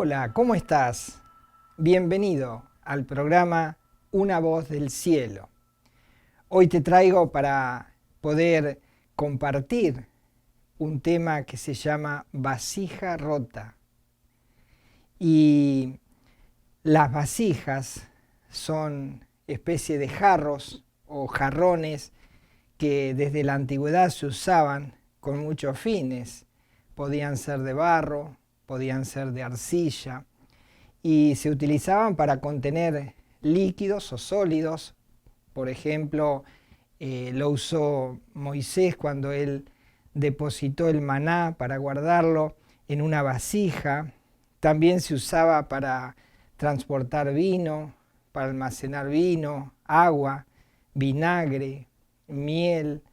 Hola, ¿cómo estás? Bienvenido al programa Una Voz del Cielo. Hoy te traigo para poder compartir un tema que se llama vasija rota. Y las vasijas son especie de jarros o jarrones que desde la antigüedad se usaban con muchos fines. Podían ser de barro, podían ser de arcilla y se utilizaban para contener líquidos o sólidos. Por ejemplo, lo usó Moisés cuando él depositó el maná para guardarlo en una vasija. También se usaba para transportar vino, para almacenar vino, agua, vinagre, miel,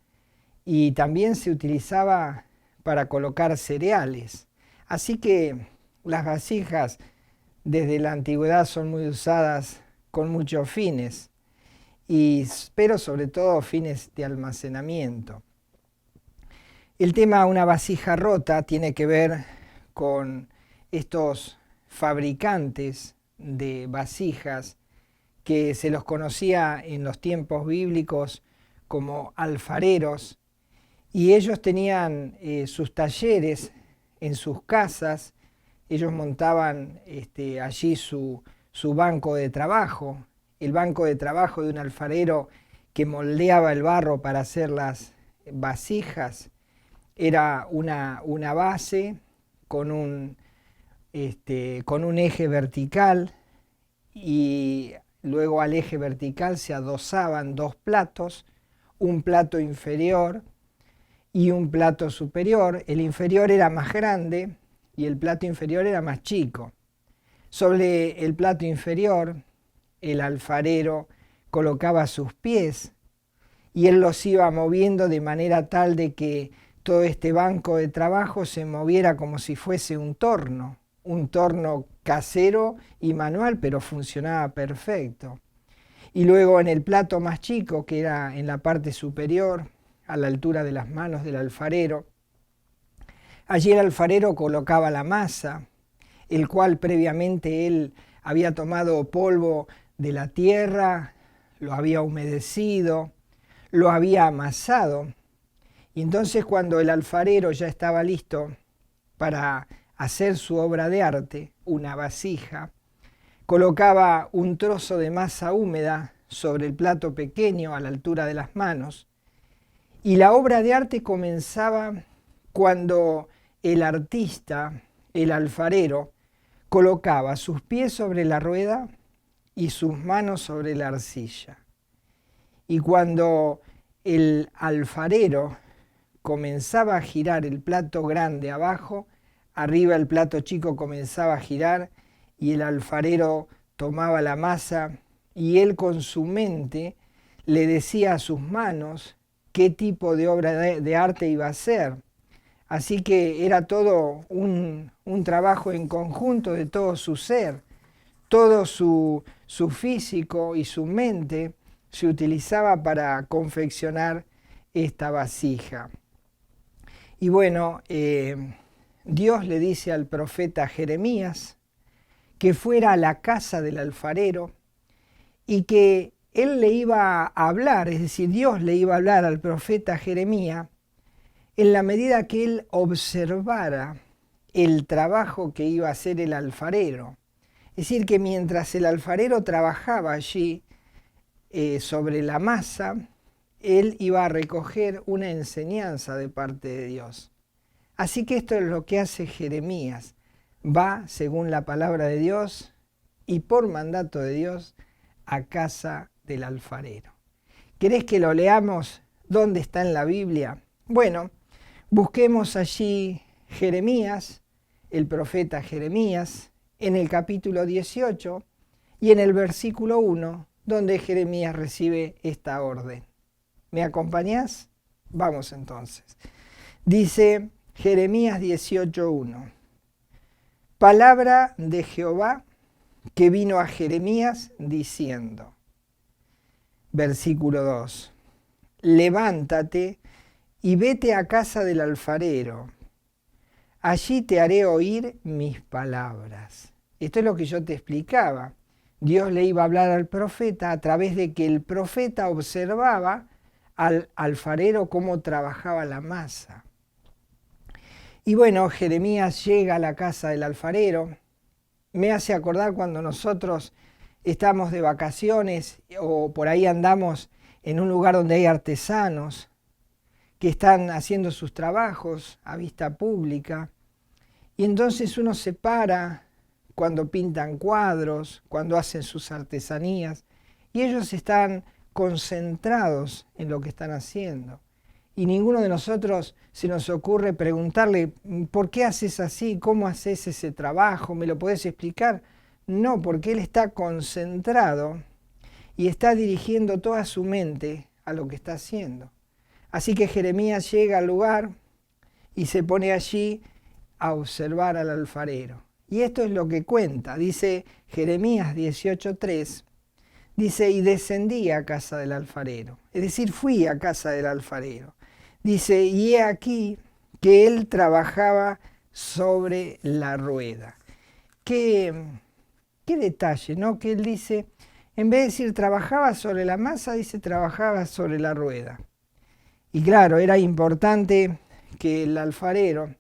y también se utilizaba para colocar cereales. Así que las vasijas desde la antigüedad son muy usadas con muchos fines, pero sobre todo fines de almacenamiento. El tema una vasija rota tiene que ver con estos fabricantes de vasijas que se los conocía en los tiempos bíblicos como alfareros, y ellos tenían sus talleres en sus casas. Ellos montaban allí su banco de trabajo, el banco de trabajo de un alfarero que moldeaba el barro para hacer las vasijas. Era una base con un eje vertical, y luego al eje vertical se adosaban dos platos, un plato inferior y un plato superior. El inferior era más grande y el plato inferior era más chico. Sobre el plato inferior, el alfarero colocaba sus pies y él los iba moviendo de manera tal de que todo este banco de trabajo se moviera como si fuese un torno casero y manual, pero funcionaba perfecto. Y luego en el plato más chico, que era en la parte superior, a la altura de las manos del alfarero, allí el alfarero colocaba la masa, el cual previamente él había tomado polvo de la tierra, lo había humedecido, lo había amasado. Y entonces cuando el alfarero ya estaba listo para hacer su obra de arte, una vasija, colocaba un trozo de masa húmeda sobre el plato pequeño a la altura de las manos, y la obra de arte comenzaba cuando el artista, el alfarero, colocaba sus pies sobre la rueda y sus manos sobre la arcilla. Y cuando el alfarero comenzaba a girar el plato grande abajo, arriba el plato chico comenzaba a girar, y el alfarero tomaba la masa y él con su mente le decía a sus manos qué tipo de obra de arte iba a hacer. Así que era todo un trabajo en conjunto de todo su ser. Todo su físico y su mente se utilizaba para confeccionar esta vasija. Y bueno, Dios le dice al profeta Jeremías que fuera a la casa del alfarero y que él le iba a hablar, es decir, Dios le iba a hablar al profeta Jeremías en la medida que él observara el trabajo que iba a hacer el alfarero. Es decir, que mientras el alfarero trabajaba allí sobre la masa, él iba a recoger una enseñanza de parte de Dios. Así que esto es lo que hace Jeremías. Va, según la palabra de Dios y por mandato de Dios, a casa del alfarero. ¿Querés que lo leamos? ¿Dónde está en la Biblia? Bueno, busquemos allí Jeremías, el profeta Jeremías, en el capítulo 18 y en el versículo 1, donde Jeremías recibe esta orden. ¿Me acompañás? Vamos entonces. Dice Jeremías 18:1. Palabra de Jehová que vino a Jeremías diciendo. Versículo 2. Levántate y vete a casa del alfarero. Allí te haré oír mis palabras. Esto es lo que yo te explicaba. Dios le iba a hablar al profeta a través de que el profeta observaba al alfarero cómo trabajaba la masa. Y bueno, Jeremías llega a la casa del alfarero. Me hace acordar cuando nosotros estamos de vacaciones o por ahí andamos en un lugar donde hay artesanos que están haciendo sus trabajos a vista pública. Y entonces uno se para cuando pintan cuadros, cuando hacen sus artesanías, y ellos están concentrados en lo que están haciendo. Y ninguno de nosotros se nos ocurre preguntarle, ¿por qué haces así? ¿Cómo haces ese trabajo? ¿Me lo podés explicar? No, porque él está concentrado y está dirigiendo toda su mente a lo que está haciendo. Así que Jeremías llega al lugar y se pone allí a observar al alfarero. Y esto es lo que cuenta, dice Jeremías 18:3, dice, y descendí a casa del alfarero, es decir, fui a casa del alfarero. Dice, y he aquí que él trabajaba sobre la rueda. Qué detalle, ¿no? Que él dice, en vez de decir trabajaba sobre la masa, dice trabajaba sobre la rueda. Y claro, era importante que el alfarero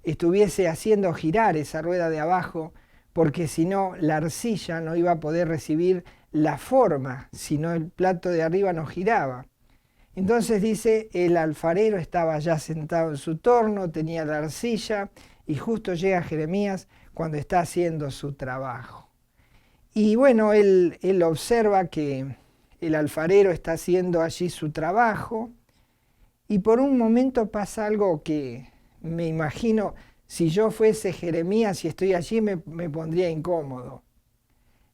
estuviese haciendo girar esa rueda de abajo, porque si no, la arcilla no iba a poder recibir la forma, si no el plato de arriba no giraba. Entonces dice, el alfarero estaba ya sentado en su torno, tenía la arcilla, y justo llega Jeremías cuando está haciendo su trabajo. Y bueno, él observa que el alfarero está haciendo allí su trabajo, y por un momento pasa algo que me imagino, si yo fuese Jeremías y estoy allí, me pondría incómodo.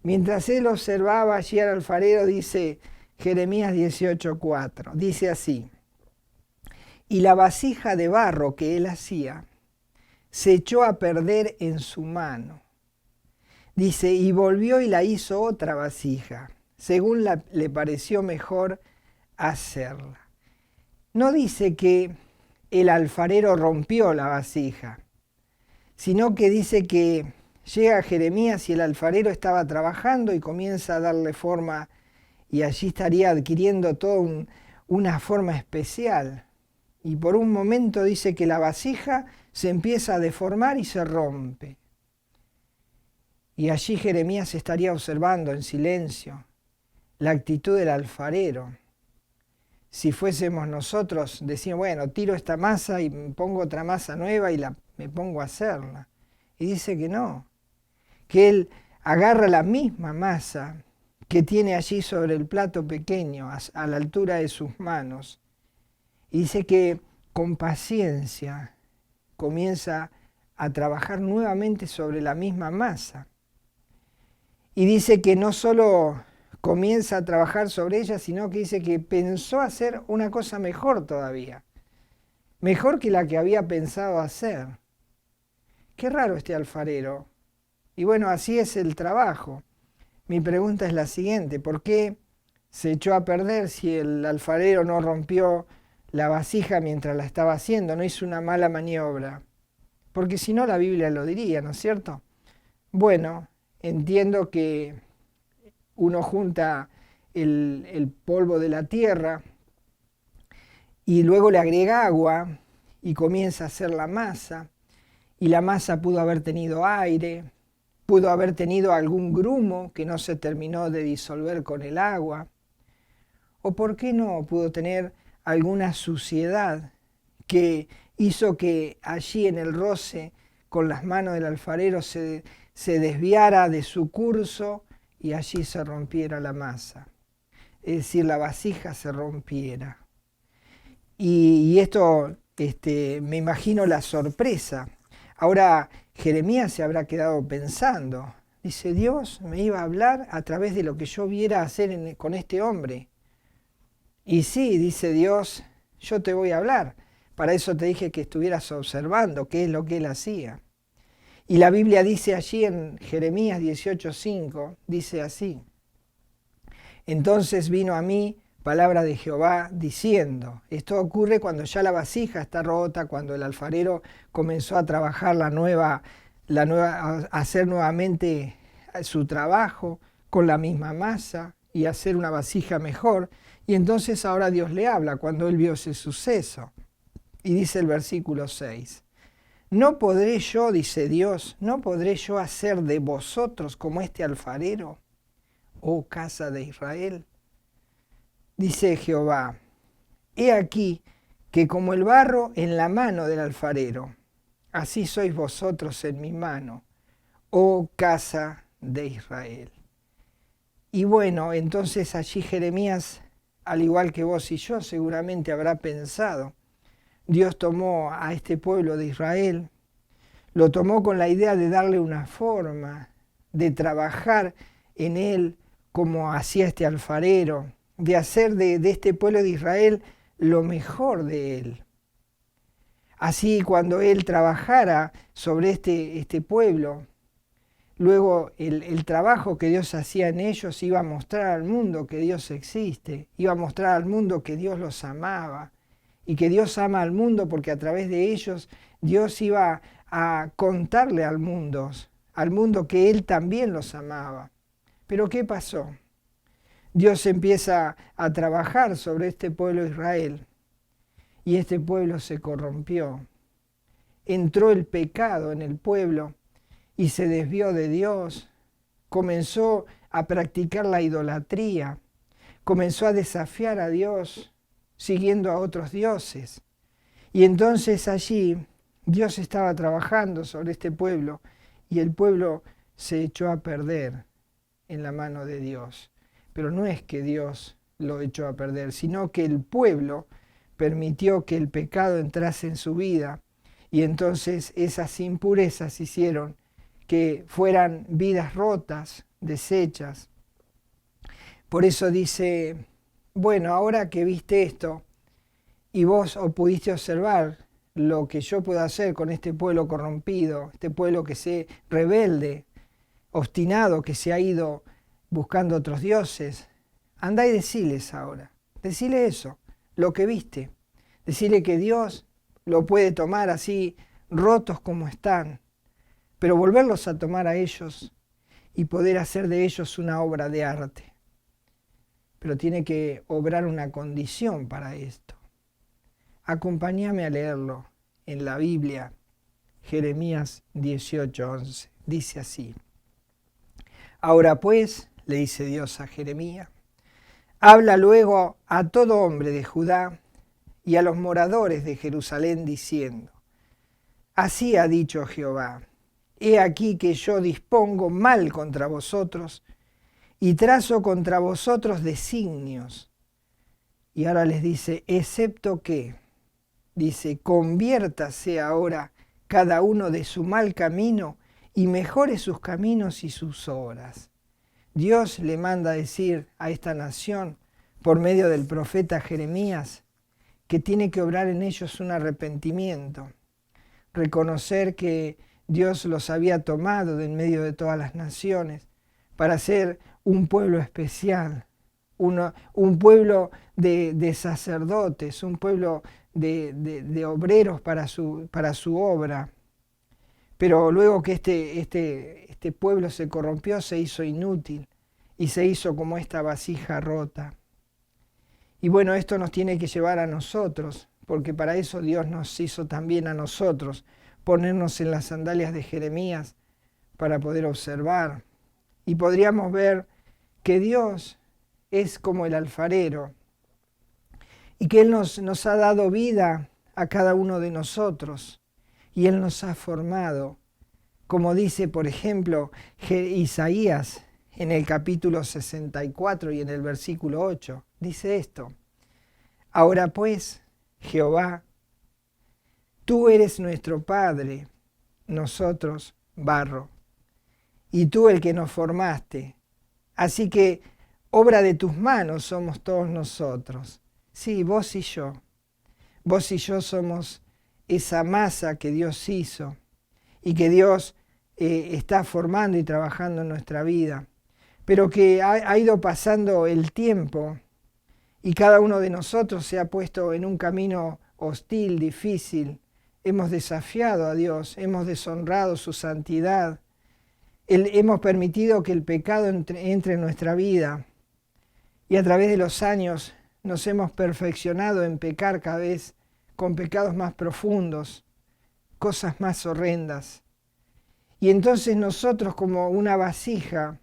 Mientras él observaba allí al alfarero, dice Jeremías 18:4, dice así, y la vasija de barro que él hacía se echó a perder en su mano. Dice, y volvió y la hizo otra vasija, según le pareció mejor hacerla. No dice que el alfarero rompió la vasija, sino que dice que llega Jeremías y el alfarero estaba trabajando y comienza a darle forma y allí estaría adquiriendo toda una forma especial. Y por un momento dice que la vasija se empieza a deformar y se rompe. Y allí Jeremías estaría observando en silencio la actitud del alfarero. Si fuésemos nosotros, decíamos, bueno, tiro esta masa y pongo otra masa nueva y me pongo a hacerla. Y dice que no, que él agarra la misma masa que tiene allí sobre el plato pequeño, a la altura de sus manos. Y dice que con paciencia comienza a trabajar nuevamente sobre la misma masa. Y dice que no solo comienza a trabajar sobre ella, sino que dice que pensó hacer una cosa mejor todavía. Mejor que la que había pensado hacer. Qué raro este alfarero. Y bueno, así es el trabajo. Mi pregunta es la siguiente, ¿por qué se echó a perder si el alfarero no rompió la vasija mientras la estaba haciendo, no hizo una mala maniobra? Porque si no la Biblia lo diría, ¿no es cierto? Bueno, entiendo que uno junta el polvo de la tierra y luego le agrega agua y comienza a hacer la masa. Y la masa pudo haber tenido aire, pudo haber tenido algún grumo que no se terminó de disolver con el agua. O por qué no pudo tener alguna suciedad que hizo que allí en el roce con las manos del alfarero se desviara de su curso y allí se rompiera la masa. Es decir, la vasija se rompiera. Y esto, me imagino la sorpresa. Ahora Jeremías se habrá quedado pensando. Dice, Dios me iba a hablar a través de lo que yo viera hacer con este hombre. Y sí, dice Dios, yo te voy a hablar. Para eso te dije que estuvieras observando qué es lo que él hacía. Y la Biblia dice allí en Jeremías 18:5, dice así, entonces vino a mí palabra de Jehová diciendo, esto ocurre cuando ya la vasija está rota, cuando el alfarero comenzó a trabajar la nueva hacer nuevamente su trabajo con la misma masa y hacer una vasija mejor. Y entonces ahora Dios le habla cuando él vio ese suceso. Y dice el versículo 6, ¿no podré yo, dice Dios, no podré yo hacer de vosotros como este alfarero, oh casa de Israel? Dice Jehová, he aquí que como el barro en la mano del alfarero, así sois vosotros en mi mano, oh casa de Israel. Y bueno, entonces allí Jeremías, al igual que vos y yo, seguramente habrá pensado, Dios tomó a este pueblo de Israel, lo tomó con la idea de darle una forma, de trabajar en él como hacía este alfarero, de hacer de este pueblo de Israel lo mejor de él. Así cuando él trabajara sobre este pueblo, luego el trabajo que Dios hacía en ellos iba a mostrar al mundo que Dios existe, iba a mostrar al mundo que Dios los amaba y que Dios ama al mundo porque a través de ellos Dios iba a contarle al mundo que Él también los amaba. Pero ¿qué pasó? Dios empieza a trabajar sobre este pueblo de Israel y este pueblo se corrompió. Entró el pecado en el pueblo y se desvió de Dios, comenzó a practicar la idolatría, comenzó a desafiar a Dios, siguiendo a otros dioses. Y entonces allí Dios estaba trabajando sobre este pueblo y el pueblo se echó a perder en la mano de Dios. Pero no es que Dios lo echó a perder, sino que el pueblo permitió que el pecado entrase en su vida y entonces esas impurezas hicieron que fueran vidas rotas, deshechas. Por eso dice, bueno, ahora que viste esto y vos pudiste observar lo que yo puedo hacer con este pueblo corrompido, este pueblo que se rebelde, obstinado, que se ha ido buscando otros dioses, andá y deciles ahora, decile eso, lo que viste, decile que Dios lo puede tomar así, rotos como están, pero volverlos a tomar a ellos y poder hacer de ellos una obra de arte. Pero tiene que obrar una condición para esto. Acompáñame a leerlo en la Biblia, Jeremías 18:11. Dice así: Ahora pues, le dice Dios a Jeremías, habla luego a todo hombre de Judá y a los moradores de Jerusalén diciendo, así ha dicho Jehová, he aquí que yo dispongo mal contra vosotros y trazo contra vosotros designios. Y ahora les dice, excepto que, dice, conviértase ahora cada uno de su mal camino y mejore sus caminos y sus obras. Dios le manda decir a esta nación, por medio del profeta Jeremías, que tiene que obrar en ellos un arrepentimiento, reconocer que Dios los había tomado de en medio de todas las naciones para ser un pueblo especial, un pueblo de sacerdotes, un pueblo de obreros para su obra. Pero luego que este pueblo se corrompió, se hizo inútil y se hizo como esta vasija rota. Y bueno, esto nos tiene que llevar a nosotros, porque para eso Dios nos hizo también a nosotros, ponernos en las sandalias de Jeremías para poder observar. Y podríamos ver que Dios es como el alfarero y que Él nos ha dado vida a cada uno de nosotros y Él nos ha formado, como dice por ejemplo Isaías en el capítulo 64 y en el versículo 8, dice esto: Ahora pues, Jehová, tú eres nuestro Padre, nosotros barro, y tú el que nos formaste. Así que obra de tus manos somos todos nosotros. Sí, vos y yo. Vos y yo somos esa masa que Dios hizo y que Dios está formando y trabajando en nuestra vida. Pero que ha ido pasando el tiempo y cada uno de nosotros se ha puesto en un camino hostil, difícil, hemos desafiado a Dios, hemos deshonrado su santidad, hemos permitido que el pecado entre en nuestra vida y a través de los años nos hemos perfeccionado en pecar cada vez con pecados más profundos, cosas más horrendas. Y entonces nosotros, como una vasija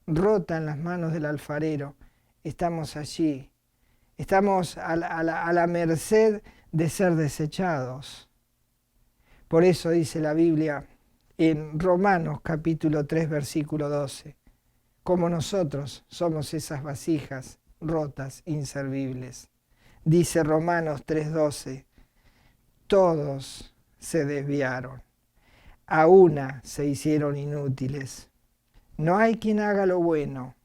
rota en las manos del alfarero, estamos allí. Estamos a la merced de ser desechados. Por eso dice la Biblia en Romanos capítulo 3, versículo 12, como nosotros somos esas vasijas rotas, inservibles. Dice Romanos 3:12, todos se desviaron, a una se hicieron inútiles. No hay quien haga lo bueno,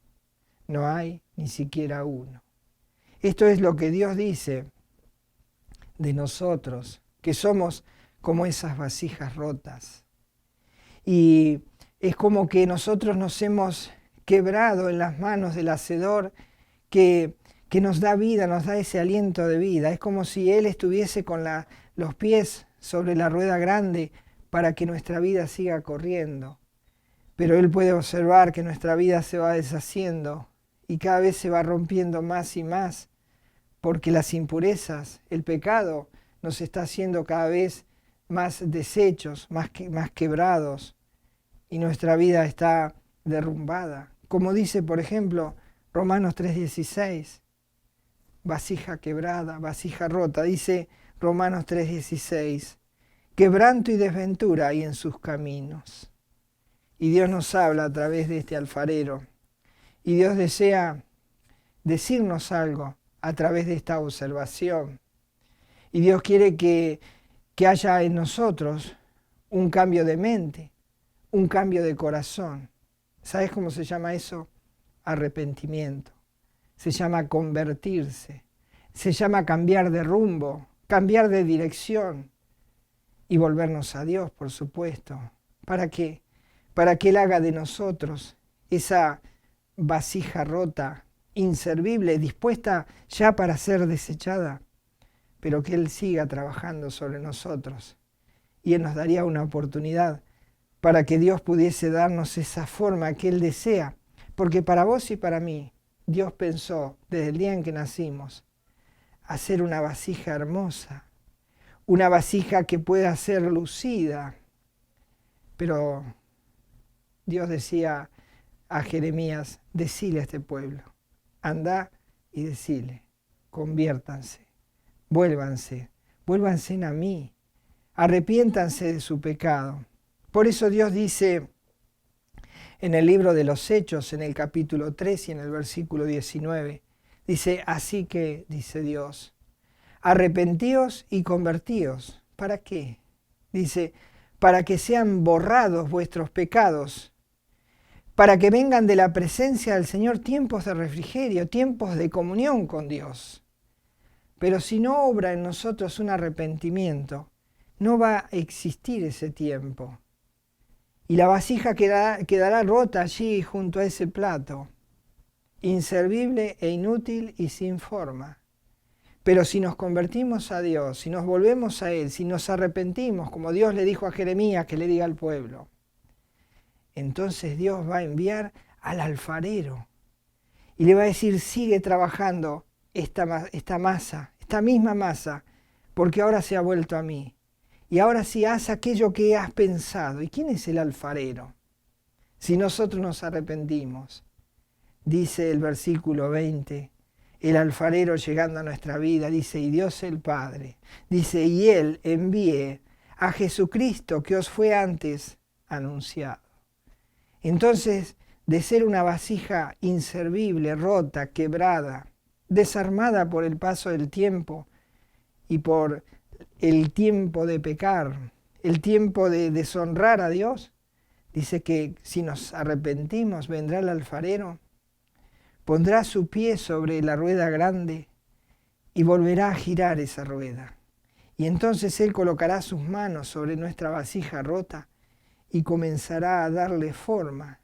no hay ni siquiera uno. Esto es lo que Dios dice de nosotros, que somos como esas vasijas rotas. Y es como que nosotros nos hemos quebrado en las manos del Hacedor que nos da vida, nos da ese aliento de vida. Es como si Él estuviese con los pies sobre la rueda grande para que nuestra vida siga corriendo. Pero Él puede observar que nuestra vida se va deshaciendo y cada vez se va rompiendo más y más, porque las impurezas, el pecado, nos está haciendo cada vez más deshechos, más quebrados, y nuestra vida está derrumbada. Como dice, por ejemplo, Romanos 3:16, vasija quebrada, vasija rota. Dice Romanos 3:16, quebranto y desventura hay en sus caminos. Y Dios nos habla a través de este alfarero. Y Dios desea decirnos algo a través de esta observación. Y Dios quiere que haya en nosotros un cambio de mente, un cambio de corazón. ¿Sabes cómo se llama eso? Arrepentimiento. Se llama convertirse. Se llama cambiar de rumbo, cambiar de dirección y volvernos a Dios, por supuesto. ¿Para qué? Para que Él haga de nosotros esa vasija rota, inservible, dispuesta ya para ser desechada, pero que Él siga trabajando sobre nosotros. Y Él nos daría una oportunidad para que Dios pudiese darnos esa forma que Él desea. Porque para vos y para mí, Dios pensó desde el día en que nacimos hacer una vasija hermosa, una vasija que pueda ser lucida. Pero Dios decía a Jeremías, decile a este pueblo, andá y decile, conviértanse, vuélvanse a mí, arrepiéntanse de su pecado. Por eso Dios dice en el libro de los Hechos, en el capítulo 3 y en el versículo 19, dice, así que, dice Dios, arrepentíos y convertíos. ¿Para qué? Dice, para que sean borrados vuestros pecados, para que vengan de la presencia del Señor tiempos de refrigerio, tiempos de comunión con Dios. Pero si no obra en nosotros un arrepentimiento, no va a existir ese tiempo. Y la vasija quedará rota allí junto a ese plato, inservible e inútil y sin forma. Pero si nos convertimos a Dios, si nos volvemos a Él, si nos arrepentimos, como Dios le dijo a Jeremías que le diga al pueblo, entonces Dios va a enviar al alfarero y le va a decir, sigue trabajando esta masa, esta misma masa, porque ahora se ha vuelto a mí. Y ahora sí haz aquello que has pensado. ¿Y quién es el alfarero? Si nosotros nos arrepentimos, dice el versículo 20, el alfarero llegando a nuestra vida, dice, y Dios el Padre, dice, y Él envíe a Jesucristo que os fue antes anunciado. Entonces, de ser una vasija inservible, rota, quebrada, desarmada por el paso del tiempo y por el tiempo de pecar, el tiempo de deshonrar a Dios, dice que si nos arrepentimos vendrá el alfarero, pondrá su pie sobre la rueda grande y volverá a girar esa rueda. Y entonces Él colocará sus manos sobre nuestra vasija rota y comenzará a darle forma.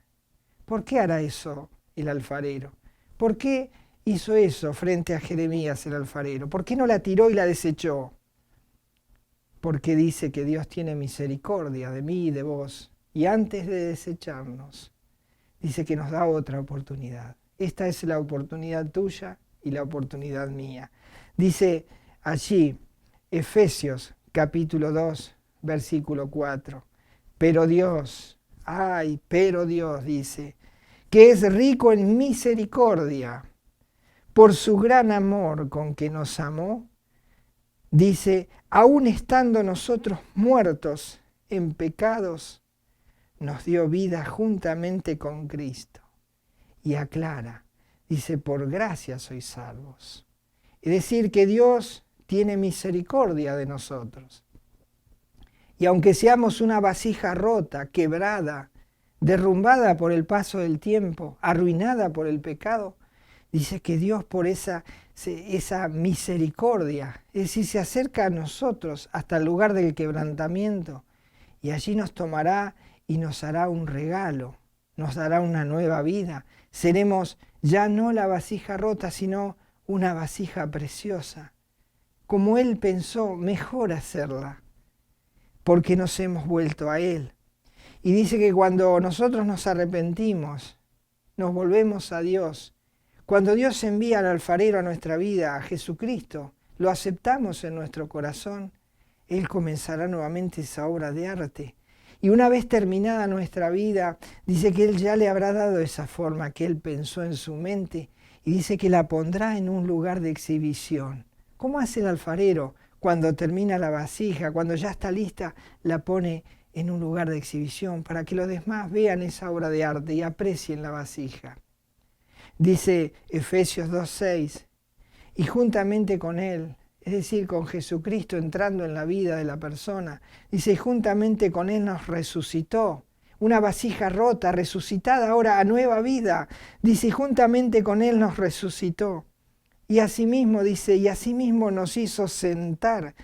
¿Por qué hará eso el alfarero? ¿Por qué hizo eso frente a Jeremías el alfarero? ¿Por qué no la tiró y la desechó? porque dice que Dios tiene misericordia de mí y de vos. Y antes de desecharnos, dice que nos da otra oportunidad. Esta es la oportunidad tuya y la oportunidad mía. Dice allí, Efesios capítulo 2, versículo 4. Pero Dios, pero Dios dice, que es rico en misericordia, por su gran amor con que nos amó, dice, aun estando nosotros muertos en pecados, nos dio vida juntamente con Cristo. Y aclara, dice, por gracia sois salvos. Es decir, que Dios tiene misericordia de nosotros. Y aunque seamos una vasija rota, quebrada, derrumbada por el paso del tiempo, arruinada por el pecado, dice que Dios por esa misericordia, es decir, se acerca a nosotros hasta el lugar del quebrantamiento y allí nos tomará y nos hará un regalo, nos dará una nueva vida. Seremos ya no la vasija rota, sino una vasija preciosa. Como Él pensó, mejor hacerla, porque nos hemos vuelto a Él. Y dice que cuando nosotros nos arrepentimos, nos volvemos a Dios. Cuando Dios envía al alfarero a nuestra vida, a Jesucristo, lo aceptamos en nuestro corazón, Él comenzará nuevamente esa obra de arte. Y una vez terminada nuestra vida, dice que Él ya le habrá dado esa forma que Él pensó en su mente y dice que la pondrá en un lugar de exhibición. ¿Cómo hace el alfarero cuando termina la vasija, cuando ya está lista, la pone en un lugar de exhibición para que los demás vean esa obra de arte y aprecien la vasija? Dice Efesios 2:6, y juntamente con Él, es decir, con Jesucristo entrando en la vida de la persona, dice, y juntamente con Él nos resucitó. Una vasija rota, resucitada ahora a nueva vida. Dice, y juntamente con Él nos resucitó. Y asimismo, dice, y asimismo nos hizo sentar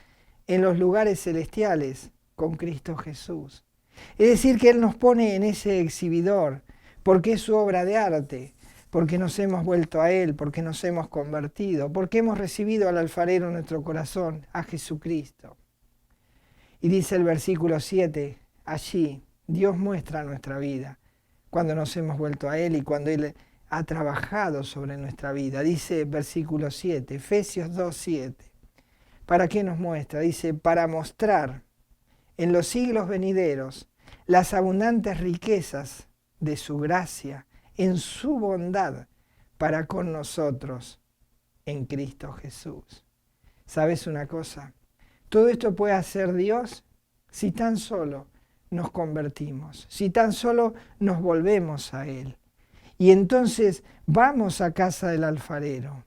en los lugares celestiales con Cristo Jesús. Es decir, que Él nos pone en ese exhibidor, porque es su obra de arte, porque nos hemos vuelto a Él, porque nos hemos convertido, porque hemos recibido al alfarero en nuestro corazón, a Jesucristo. Y dice el versículo 7, allí Dios muestra nuestra vida, cuando nos hemos vuelto a Él y cuando Él ha trabajado sobre nuestra vida. Dice versículo 7, Efesios 2:7. ¿Para qué nos muestra? Dice, para mostrar en los siglos venideros las abundantes riquezas de su gracia, en su bondad para con nosotros en Cristo Jesús. ¿Sabes una cosa? Todo esto puede hacer Dios si tan solo nos convertimos, si tan solo nos volvemos a Él. Y entonces vamos a casa del alfarero.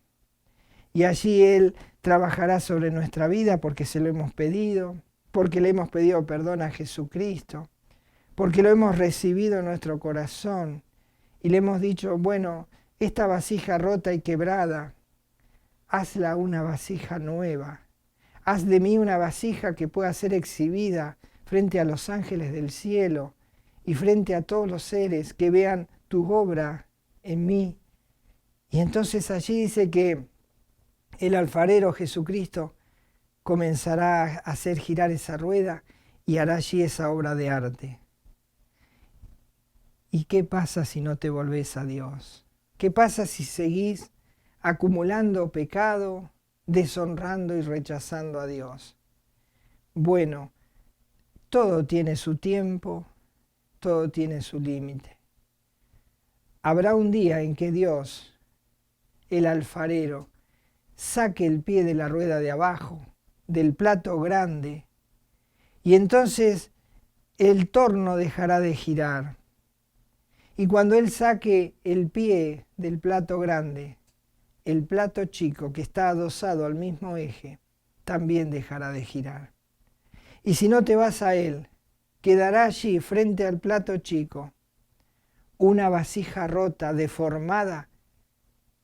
Y allí Él trabajará sobre nuestra vida porque se lo hemos pedido, porque le hemos pedido perdón a Jesucristo, porque lo hemos recibido en nuestro corazón. Y le hemos dicho, bueno, esta vasija rota y quebrada, hazla una vasija nueva. Haz de mí una vasija que pueda ser exhibida frente a los ángeles del cielo y frente a todos los seres que vean tu obra en mí. Y entonces allí dice que el alfarero Jesucristo comenzará a hacer girar esa rueda y hará allí esa obra de arte. ¿Y qué pasa si no te volvés a Dios? ¿Qué pasa si seguís acumulando pecado, deshonrando y rechazando a Dios? Bueno, todo tiene su tiempo, todo tiene su límite. Habrá un día en que Dios, el alfarero, saque el pie de la rueda de abajo, del plato grande, y entonces el torno dejará de girar. Y cuando Él saque el pie del plato grande, el plato chico que está adosado al mismo eje, también dejará de girar. Y si no te vas a Él, quedará allí frente al plato chico una vasija rota, deformada,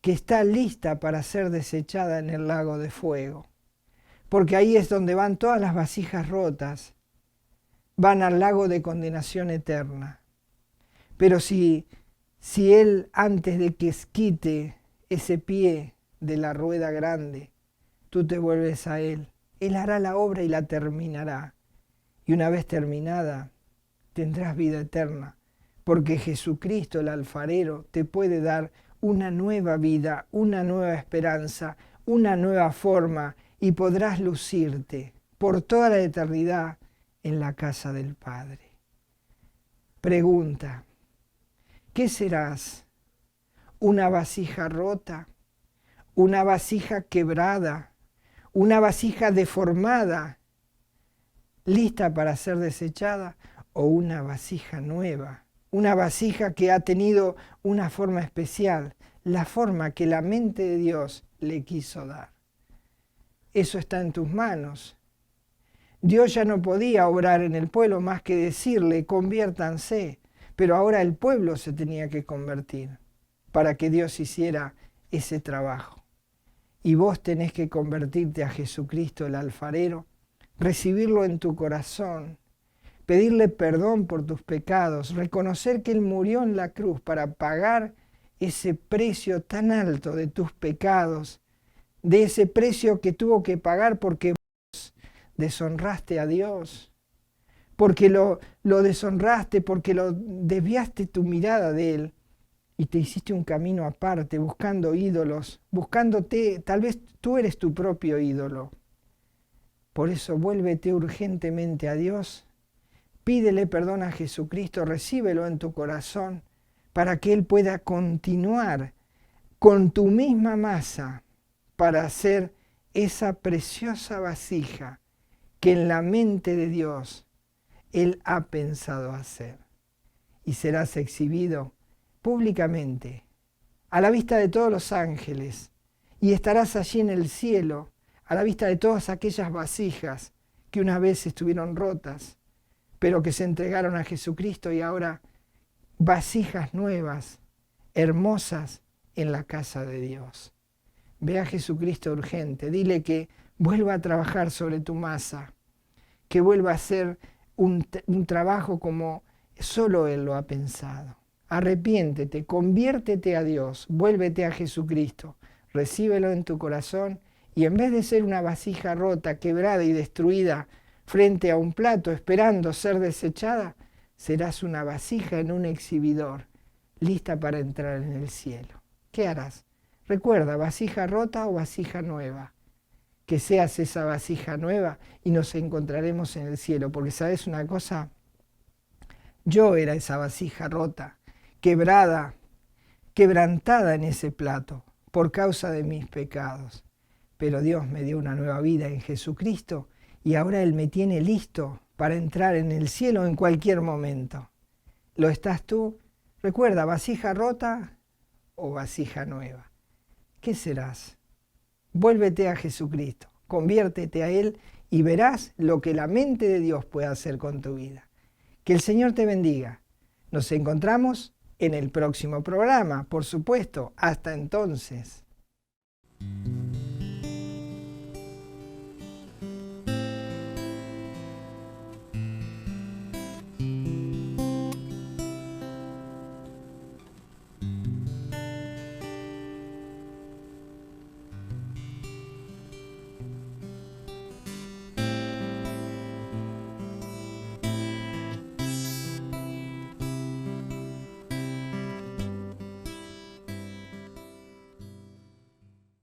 que está lista para ser desechada en el lago de fuego. Porque ahí es donde van todas las vasijas rotas, van al lago de condenación eterna. Pero si Él, antes de que quite ese pie de la rueda grande, tú te vuelves a Él, Él hará la obra y la terminará. Y una vez terminada, tendrás vida eterna, porque Jesucristo el alfarero te puede dar una nueva vida, una nueva esperanza, una nueva forma, y podrás lucirte por toda la eternidad en la casa del Padre. Pregunta: ¿qué serás? ¿Una vasija rota? ¿Una vasija quebrada? ¿Una vasija deformada, lista para ser desechada? ¿O una vasija nueva? Una vasija que ha tenido una forma especial, la forma que la mente de Dios le quiso dar. Eso está en tus manos. Dios ya no podía obrar en el pueblo más que decirle: conviértanse. Pero ahora el pueblo se tenía que convertir para que Dios hiciera ese trabajo. Y vos tenés que convertirte a Jesucristo el alfarero, recibirlo en tu corazón, pedirle perdón por tus pecados, reconocer que Él murió en la cruz para pagar ese precio tan alto de tus pecados, de ese precio que tuvo que pagar porque vos deshonraste a Dios, porque lo deshonraste, porque lo desviaste tu mirada de Él y te hiciste un camino aparte, buscando ídolos, buscándote, tal vez tú eres tu propio ídolo. Por eso vuélvete urgentemente a Dios, pídele perdón a Jesucristo, recíbelo en tu corazón para que Él pueda continuar con tu misma masa para hacer esa preciosa vasija que en la mente de Dios Él ha pensado hacer. Y serás exhibido públicamente a la vista de todos los ángeles, y estarás allí en el cielo a la vista de todas aquellas vasijas que una vez estuvieron rotas, pero que se entregaron a Jesucristo, y ahora vasijas nuevas, hermosas en la casa de Dios. Ve a Jesucristo urgente, dile que vuelva a trabajar sobre tu masa, que vuelva a hacer un trabajo como solo Él lo ha pensado. Arrepiéntete, conviértete a Dios, vuélvete a Jesucristo, recíbelo en tu corazón, y en vez de ser una vasija rota, quebrada y destruida frente a un plato esperando ser desechada, serás una vasija en un exhibidor, lista para entrar en el cielo. ¿Qué harás? Recuerda, vasija rota o vasija nueva. Que seas esa vasija nueva y nos encontraremos en el cielo, porque ¿sabes una cosa? Yo era esa vasija rota, quebrada, quebrantada en ese plato por causa de mis pecados. Pero Dios me dio una nueva vida en Jesucristo y ahora Él me tiene listo para entrar en el cielo en cualquier momento. ¿Lo estás tú? Recuerda, vasija rota o vasija nueva. ¿Qué serás? Vuélvete a Jesucristo, conviértete a Él y verás lo que la mente de Dios puede hacer con tu vida. Que el Señor te bendiga. Nos encontramos en el próximo programa, por supuesto. Hasta entonces.